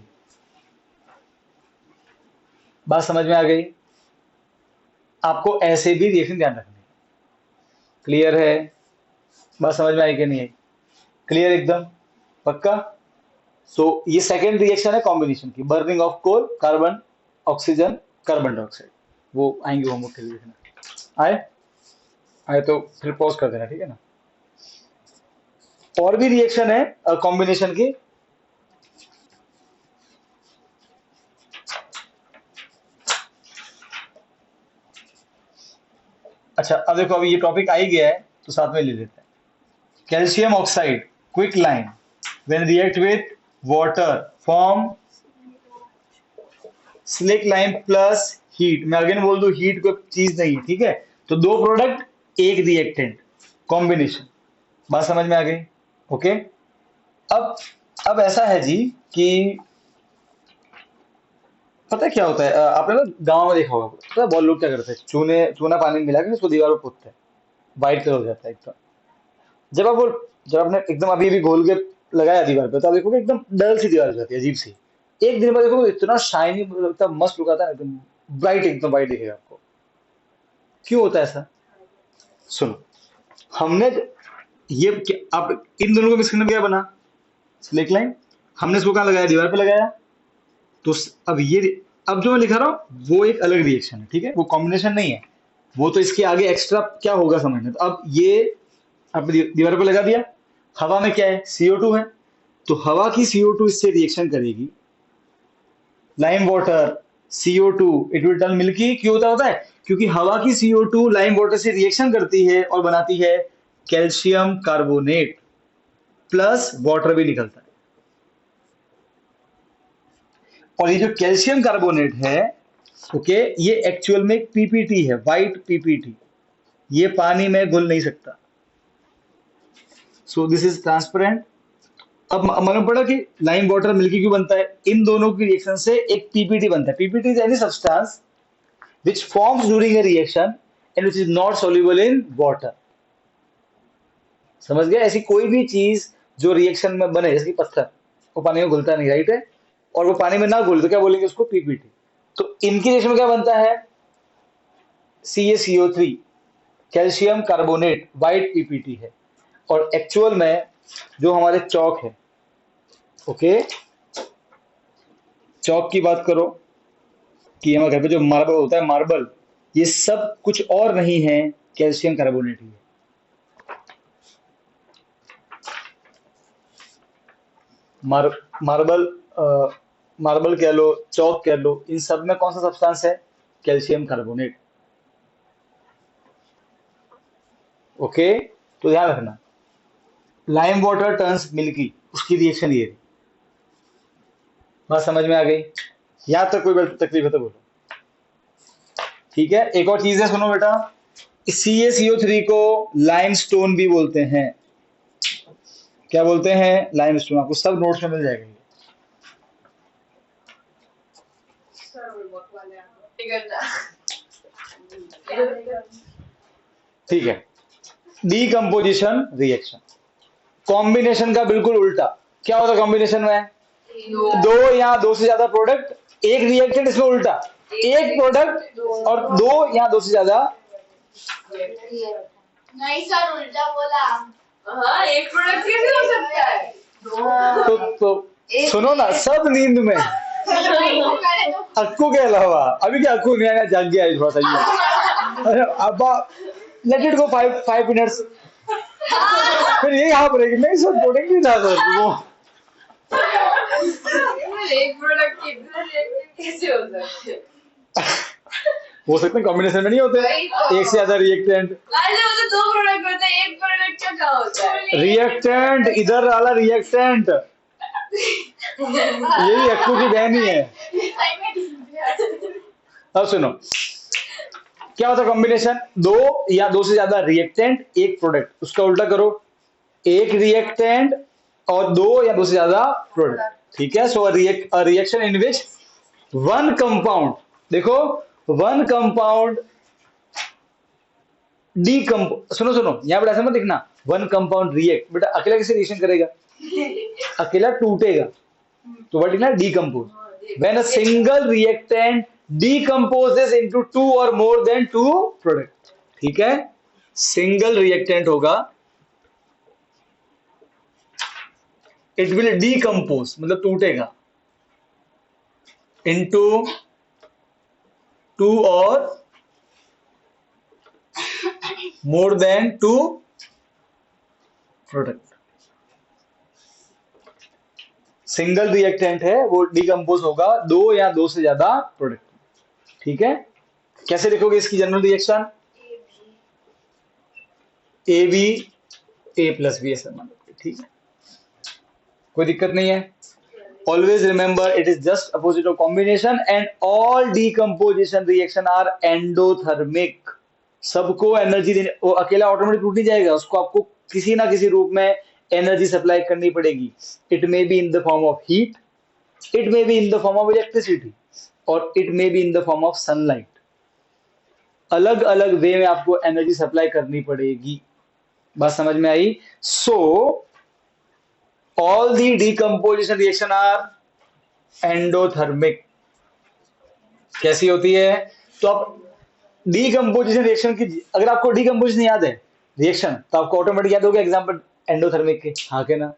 बात समझ में आ गई. आपको ऐसे भी रिएक्शन ध्यान रखने. क्लियर है, बात समझ में आई कि नहीं आई, क्लियर एकदम पक्का. सो ये सेकेंड रिएक्शन है कॉम्बिनेशन की, burning of coal, carbon oxygen carbon dioxide. वो आएंगे होमवर्क के लिए देखना. आए तो फिर पॉज कर देना, ठीक है ना. और भी रिएक्शन है कॉम्बिनेशन की. अच्छा, अब देखो, अभी ये टॉपिक आ ही गया है तो साथ में ले लेते हैं. Calcium oxide quick line when react with water form slaked lime plus heat. मैं अगेन बोल दूं, हीट कोई चीज नहीं है, ठीक है. तो दो प्रोडक्ट एक रिएक्टेंट, कॉम्बिनेशन. बात समझ में आ गई. ओके. अब ऐसा है जी कि पता है क्या होता है, आपने ना गांव में देखा होगा, पता है बहुत लोग क्या करते हैं, चूना पानी मिला के उसको दीवार पर पोतते हैं, व्हाइट कलर हो जाता है एकदम. जब आप वो जब आपने एकदम अभी भी घोल के लगाया दीवार पे तो आप देखोगे एकदम डल सी दीवार हो जाती है, अजीब सी. एक दिन बाद देखोगे इतना शाइनी, इतना मस्त लुक आता है ना, एकदम ब्राइट, एकदम व्हाइट दिखेगा आपको. क्यों होता है ऐसा, सुनो, हमने ये अब इन दोनों को मिक्स करने में क्या बना, स्लेक लाइन। हमने इसको कहाँ लगाया, दीवार पे लगाया। तो अब ये, अब जो मैं लिखा रहा हूँ वो एक अलग रिएक्शन है, ठीक है, वो कॉम्बिनेशन नहीं है, वो तो इसके आगे एक्स्ट्रा क्या होगा समझना। तो अब ये आपने दीवार पे लगा दिया। हवा में क्या है, CO2 है, तो हवा की CO2 इससे रिएक्शन करेगी। Lime water, CO2, it will turn milky. क्यों होता है, क्योंकि हवा की CO2 लाइम वाटर से रिएक्शन करती है और बनाती है कैल्शियम कार्बोनेट, प्लस वाटर भी निकलता है। और ये जो कैल्शियम कार्बोनेट है, ओके, ये एक्चुअल में PPT है, व्हाइट PPT। ये पानी में घुल नहीं सकता, सो दिस इज ट्रांसपेरेंट। अब मालूम पड़ा कि लाइम वाटर मिल्की क्यों बनता है, इन दोनों की रिएक्शन से एक PPT बनता है। PPT is any substance which forms during a reaction and which is not soluble in water। समझ गया, ऐसी कोई भी चीज जो रिएक्शन में बने, जैसे कि पत्थर, वो पानी में घुलता नहीं, राइट है, और वो पानी में ना घुले तो क्या बोलेंगे उसको, PPT। तो इनकी रिएक्शन में क्या बनता है, CaCO3, calcium carbonate, white PPT है। और एक्चुअल में जो हमारे चौक है, ओके, चौक की बात करो कि हमारे घर पे जो मार्बल होता है, मार्बल, ये सब कुछ और नहीं है, कैल्शियम कार्बोनेट ही है। मार मार्बल, मार्बल कह लो, चौक कह लो, इन सब में कौन सा सब्सटेंस है, कैल्शियम कार्बोनेट। ओके, तो ध्यान रखना, लाइम वाटर टर्न्स मिल्की, उसकी रिएक्शन ये रही। बात समझ में आ गई, यहां तक कोई तकलीफ है तो बोलो। ठीक है, एक और चीज है, सुनो बेटा, CaCO3 को लाइमस्टोन भी बोलते हैं। क्या बोलते हैं, लाइमस्टोन। आपको सब नोट्स में मिल जाएगा ये। ठीक है, डीकम्पोजिशन रिएक्शन, कॉम्बिनेशन का बिल्कुल उल्टा। क्या होता है कॉम्बिनेशन में, दो या दो से ज्यादा प्रोडक्ट, एक रिएक्टेंट। इसमें उल्टा, एक प्रोडक्ट और दो या दो से ज्यादा। नहीं सर, उल्टा बोला। हाँ, एक प्रोडक्ट कैसे हो सकता है, तो सुनो ना, सब नींद में, अक्कू के अलावा। अभी क्या अक्कू नहीं आया, जाग गया है थोड़ा सा ये। अरे अब लेट इट गो 5 मिनट्स, फिर ये यहाँ पर नहीं सर, प्रोडक्ट नहीं था सर वो। एक प्रोडक्ट के इतने रिएक्शन कैसे हो सकते हैं? हो सकते हैं कॉम्बिनेशन में नहीं होते, एक से ज्यादा रिएक्टेंट। तो दो प्रोडक्ट होते हैं, एक प्रोडक्ट का क्या होता है, रिएक्टेंट, इधर वाला रिएक्टेंट, यही अक्कू की बहन ही है। अब सुनो, क्या होता है कॉम्बिनेशन, दो या दो से ज्यादा रिएक्टेंट, एक प्रोडक्ट। उसका उल्टा करो, एक रिएक्टेंट और दो या दो से ज्यादा प्रोडक्ट। ठीक है, so reaction in which one compound, देखो, वन कंपाउंड सुनो सुनो, यहां पर ऐसा मत लिखना वन कंपाउंड रिएक्ट, बेटा अकेला कैसे रिएक्शन करेगा, अकेला टूटेगा, तो what लिखना, decompose। When a single reactant decomposes into two or more than two product, ठीक है, सिंगल रिएक्टेंट होगा, इट विल decompose मतलब टूटेगा, into two or more than two product। Single reactant है, वो डिकम्पोज होगा दो या दो से ज्यादा प्रोडक्ट। ठीक है, कैसे लिखोगे इसकी जनरल रिएक्शन, AB A+B ऐसा मान लो, ठीक है, कोई दिक्कत नहीं है। Always remember it is just opposite of combination and all decomposition reaction are endothermic. सबको एनर्जी देने, वो अकेला ऑटोमेटिक टूट नहीं जाएगा, उसको आपको किसी ना किसी रूप में एनर्जी सप्लाई करनी पड़ेगी। It may be in the form of heat, it may be in the form of electricity, और it may be in the form of sunlight. अलग अलग वे में आपको एनर्जी सप्लाई करनी पड़ेगी। बात समझ में आई। So all the decomposition reaction are endothermic. कैसी होती है, तो आप डीकम्पोजिशन रिएक्शन की, अगर आपको डीकम्पोजिशन याद है रिएक्शन, तो आपको ऑटोमेटिक याद होगा एग्जांपल एंडोथर्मिक के, हाँ के ना?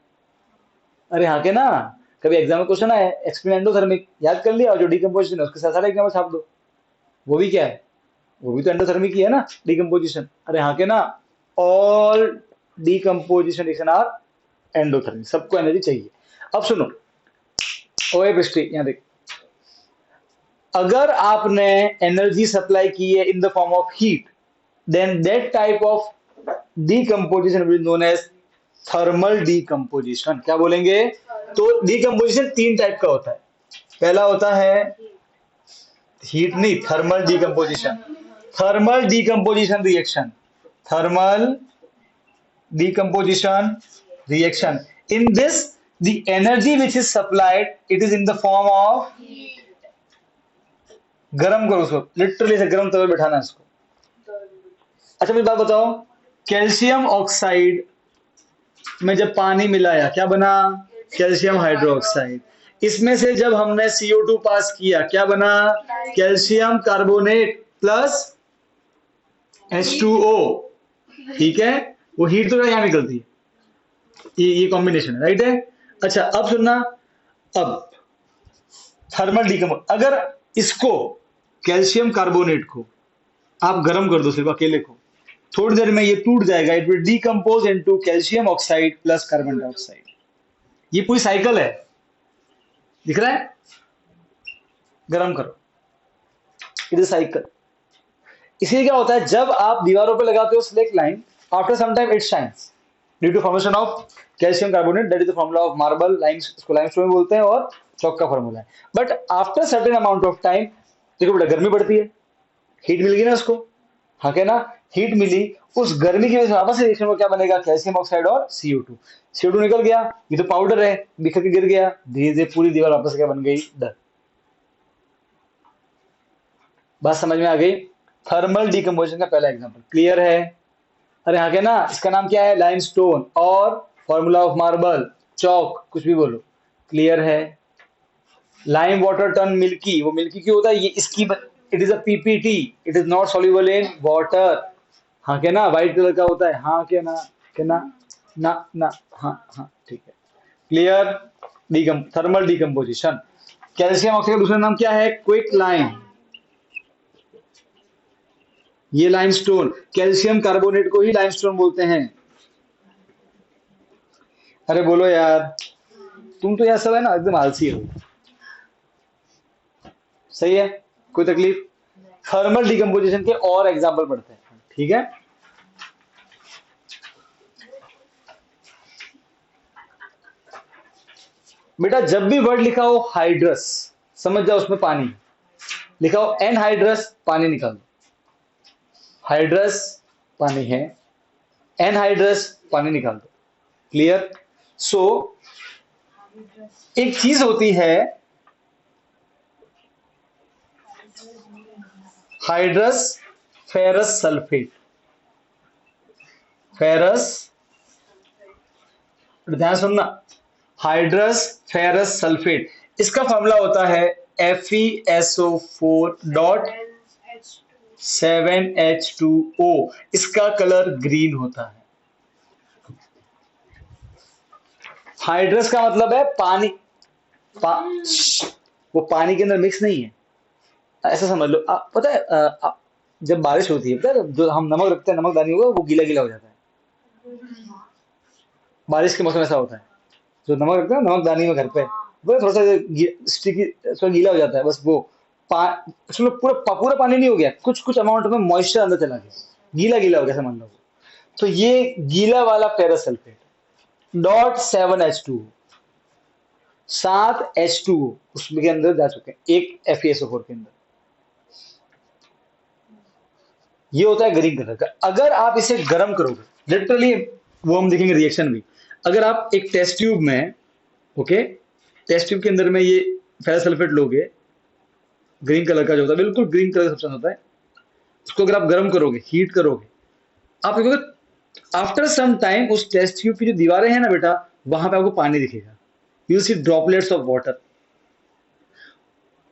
अरे हाँ के ना? कभी एग्जाम में क्वेश्चन आया एक्सप्लेन एंडोथर्मिक, याद कर लिया, और जो डीकम्पोजिशन है उसके साथ सारा एग्जाम्पल छाप दो। वो भी क्या है? वो भी तो एंडोथर्मिक ही है ना, डीकम्पोजिशन। अरे हाँ के ना? All decomposition reaction are endothermic, सबको एनर्जी चाहिए। अब सुनो, ओए पृष्ठी यहाँ देख, अगर आपने एनर्जी सप्लाई की है in the form of heat, then that type of decomposition will known as thermal decomposition. क्या बोलेंगे? तो डीकम्पोजिशन तीन टाइप का होता है। पहला होता है हीट नहीं, thermal decomposition, thermal decomposition reaction, thermal decomposition reaction. In this, the energy which is supplied, it is in the form of, गरम करो उसको, लिटरली से गरम तवे बैठाना है इसको। अच्छा मुझे बात बताओ, कैल्शियम ऑक्साइड में जब पानी मिलाया क्या बना? Calcium hydroxide. इसमें से जब हमने CO2 पास किया क्या बना? Calcium carbonate plus H2O। ठीक है, वो हीट तो यहाँ निकलती है, ये कॉम्बिनेशन है, राइट है। अच्छा अब सुनना, अब थर्मल डीकम्पोज, अगर इसको कैल्शियम कार्बोनेट को आप गर्म कर दो सिर्फ अकेले को, थोड़ी देर में ये टूट जाएगा, it will decompose into calcium oxide plus carbon dioxide. ये पूरी साइकिल है, दिख रहा है? गर्म करो, इट इज साइकिल। इसलिए क्या होता है, जब आप दीवारों पर लगाते हो slaked lime, after some time it shines due to formation of calcium carbonate, that is the formula of marble, इसको लाइमस्टोन बोलते हैं और चौक का फॉर्मूला है। But after certain amount of time, देखो बेटा गर्मी पड़ती है, हीट मिल गई ना उसको, हाँ क्या ना? हीट मिली, उस गर्मी की वजह से वापस रिएक्शन में क्या बनेगा? कैल्शियम ऑक्साइड और CO2। CO2 निकल गया, ये तो पाउडर है, बिखर के गिर गया, धीरे धीरे पूरी दीवार वापस क्या बन गई? डर। बात समझ में आ गई? थर्मल डीकम्पोजिशन का पहला एग्जांपल क्लियर है? अरे हाँ क्या ना? इसका नाम क्या है? लाइमस्टोन, और फॉर्मूला ऑफ मार्बल, चौक, कुछ भी बोलो, क्लियर है? लाइम वाटर टर्न मिल्की, वो मिल्की क्यों होता है? ये इसकी, it is a PPT, it is not soluble in water, हाँ क्या ना? व्हाइट कलर का होता है, हाँ क्या ना? क्या ना? ना ना, हाँ हाँ ठीक है, clear? Thermal decomposition. Calcium oxide का दूसरा नाम क्या है? क्विक लाइम, ये लाइमस्टोन, कैल्शियम कार्बोनेट को ही लाइमस्टोन बोलते हैं। अरे बोलो यार, तुम तो यार सब है ना एकदम आलसी हो। सही है, कोई तकलीफ? थर्मल डीकम्पोजिशन के और एग्जांपल पढ़ते हैं, ठीक है? बेटा जब भी वर्ड लिखा हो हाइड्रस, समझ जाओ उसमें पानी लिखा हो, एनहाइड्रस, पानी निकाल दो। हाइड्रस पानी है, एनहाइड्रस पानी निकाल दो, क्लियर? सो एक चीज होती है हाइड्रस फेरस सल्फेट, फेरस, ध्यान सुनना, हाइड्रस फेरस सल्फेट, इसका फॉर्मूला होता है FeSO4.7H2O। इसका कलर ग्रीन होता है। हाइड्रस का मतलब है पानी, वो पानी के अंदर मिक्स नहीं है, ऐसा समझ लो। आप पता है जब बारिश होती है, पता है जो हम नमक रखते हैं, नमक दानी होगा, वो गीला गीला हो जाता है। बारिश के मौसम ऐसा होता है, जो नमक रखते हैं नमक दानी में घर पे, वो थोड़ा सा स्टिकी, थोड़ा गीला हो जाता है, बस वो उसमें पूरा पूरा पानी नहीं हो गया, कुछ कुछ अमाउंट में मॉइस्चर अंदर चला गया, गीला गीला हो गया, समझ लो। तो ये गीला वाला फेरस सल्फेट .7H2O, 7 H2O उसमें के अंदर जा चुके हैं, एक FeSO4 के अंदर। ये होता है ग्रीन कलर का। अगर आप इसे गर्म करोगे, लिटरली वो हम देखेंगे रिएक्शन भी, अगर आप एक टेस्ट ट्यूब में, ओके, टेस्ट ट्यूब के अंदर में ये फेरस सल्फेट लोगे, ग्रीन कलर का जो होता है, बिल्कुल ग्रीन कलर का सब्सटेंस होता है, उसको अगर आप गर्म करोगे, हीट करोगे, आप देखोगे आफ्टर सम टाइम उस टेस्ट ट्यूब की जो दीवारें हैं ना बेटा, वहां पे आपको पानी दिखेगा, you will see droplets of water.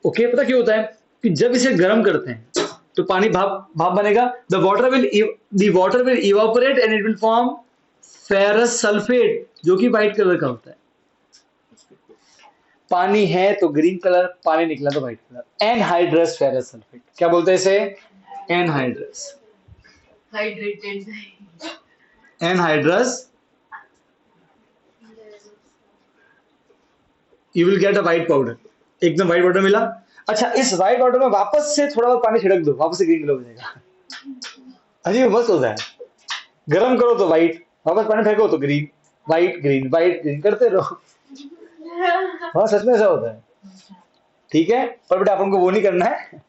Okay, पता क्यों होता है? कि जब इसे गर्म करते हैं तो पानी भाप भाप बनेगा. The water will evaporate and it will form ferrous sulphate, जो कि व्हाइट कलर का होता है. पानी है तो ग्रीन कलर, पानी निकला तो white colour. Anhydrous ferrous sulphate. क्या बोलते हैं इसे? Anhydrous. Hydrated. Anhydrous. You will get a white powder. एकदम व्हाइट पाउडर मिला. अच्छा, इस व्हाइट पाउडर में वापस से थोड़ा बहुत पानी छिड़क दो, वापस से ग्रीन कलर हो जाएगा. अजीब मस्त होता है. गरम करो तो व्हाइट, वापस पानी फेंको तो ग्रीन, व्हाइट ग्रीन करते रहो. हाँ, सच में ऐसा होता है. ठीक है, पर बेटा अपन को वो नहीं करना है.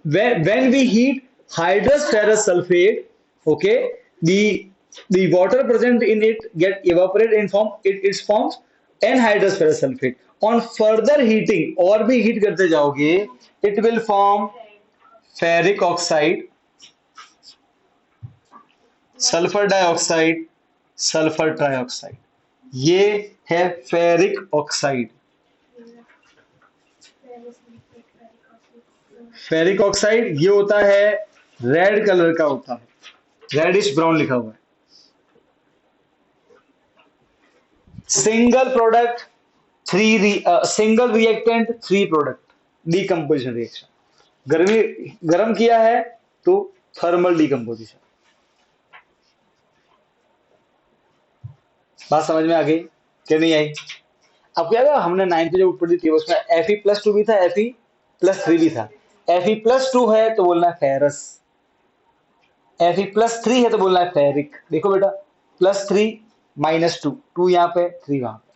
when we heat hydrous ferrous sulfate, okay, the water present in it get evaporate and it forms anhydrous ferrous sulfate. On further heating, और भी हीट करते जाओगे, it will form ferric oxide, sulphur dioxide, sulphur trioxide. ये है ferric oxide. Ferric oxide ये होता है red colour का होता है, रेडिश ब्राउन लिखा हुआ है. Single product single reactant 3 product. Decomposition reaction. गर्म किया है तो थर्मल डीकंपोजिशन. बात समझ में आ गई क्या नहीं आई? आपको याद है हमने 9th में जो पढ़ी थी उसमें Fe+2 भी था, Fe+3 भी था. Fe+2 है तो बोलना है फेरस, Fe+3 है तो बोलना है फेरिक. देखो बेटा, +3 -2, 2 यहाँ पे 3 वहां पे.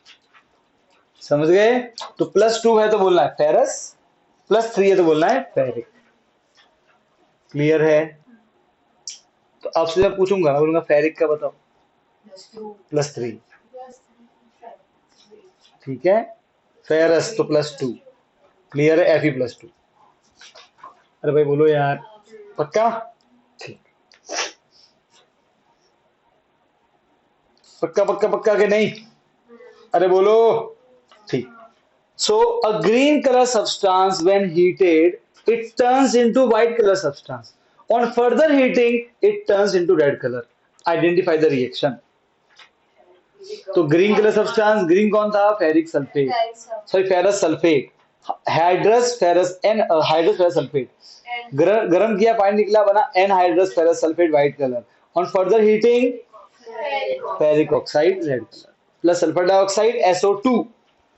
समझ गए? तो +2 है तो बोलना है फेरस, +3 है तो बोलना है फेरिक. क्लियर है? तो आपसे जब पूछूंगा मैं बोलूंगा फेरिक का बताओ. +3. ठीक है, फेरस तो +2. क्लियर है? Fe+2. अरे भाई बोलो यार, पक्का? ठीक. पक्का पक्का पक्का के नहीं? अरे बोलो. ठीक. So a green color substance when heated, it turns into white color substance. On further heating, it turns into red color. Identify the reaction. तो ग्रीन कलर सब्सटेंस, ग्रीन कौन था? Ferric sulphate, sorry ferrous sulphate. Hydrous ferrous hydrous ferrous sulphate. गरम किया, पानी निकला, बना anhydrous ferrous sulphate, white colour. On further heating ferric oxide, red colour. Plus sulphur dioxide SO2,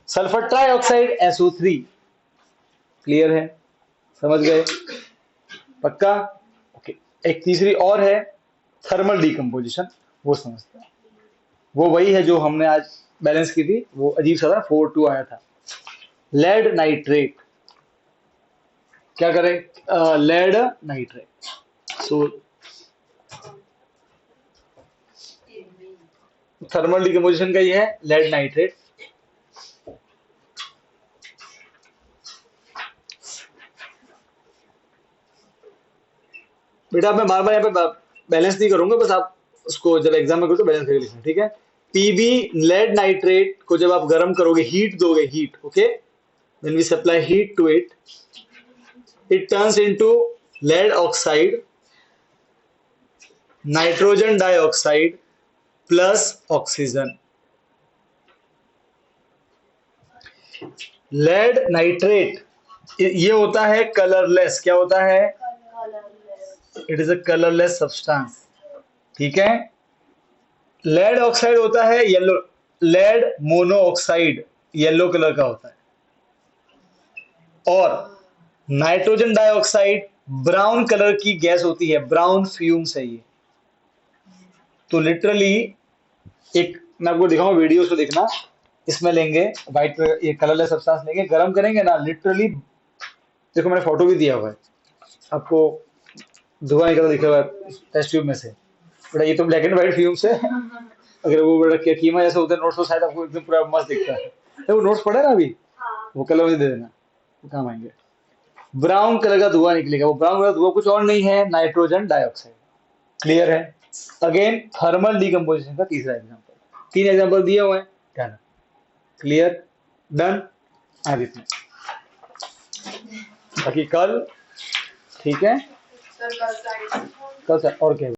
sulphur trioxide SO3. Clear है? समझ गए? पक्का? ओके. एक तीसरी और है थर्मल डीकंपोजिशन, वो समझते हैं. वो वही है जो हमने आज बैलेंस की थी, वो अजीब सा था, 4:2 आया था. Lead nitrate. क्या करें? Lead nitrate. So thermal decomposition का ये है लेड नाइट्रेट. बेटा मैं बार बार यहाँ पे बैलेंस नहीं करूंगा, बस आप उसको जब एग्जाम में करो तो बैलेंस करके लिखना. ठीक है? पीबी लेड नाइट्रेट को जब आप गर्म करोगे, हीट दोगे, heat, okay, when we supply heat to it, it turns into lead oxide, nitrogen dioxide plus oxygen. Lead nitrate ये होता है कलरलेस. क्या होता है? It is a colourless substance. ठीक है? लेड ऑक्साइड होता है yellow, lead monoxide yellow colour का होता है. और नाइट्रोजन डाइऑक्साइड ब्राउन कलर की गैस होती है, ब्राउन फ्यूम्स है ये. तो लिटरली एक मैं आपको दिखाऊंगा, वीडियोस को देखना. इसमें लेंगे व्हाइट, ये कलरलेस सब्सटेंस लेंगे, गरम करेंगे ना, लिटरली देखो मैंने फोटो भी दिया हुआ है आपको, धुआं निकलता दिखा हुआ है टेस्ट ट्यूब में से. बड़ा ये तो ब्लैक एंड व्हाइट फ्यूम्स है. अगर वो बड़ा कीमा जैसे होता है नोट्स, तो शायद आपको एकदम पूरा मस्त दिखता है. वो नोट्स पढ़ा ना अभी, वो कलर मुझे दे देना, वो काम आएंगे. ब्राउन कलर का धुआं निकलेगा. वो ब्राउन कलर का धुआं कुछ और नहीं है, नाइट्रोजन डाइऑक्साइड. क्लियर है? अगेन थर्मल डीकंपोजिशन का तीसरा एग्जांपल. 3 एग्जांपल दिए हुए हैं, ध्यान. क्लियर? डन? आज इतना, बाकी कल. ठीक है? सर कल साइड कल सर और क्या है?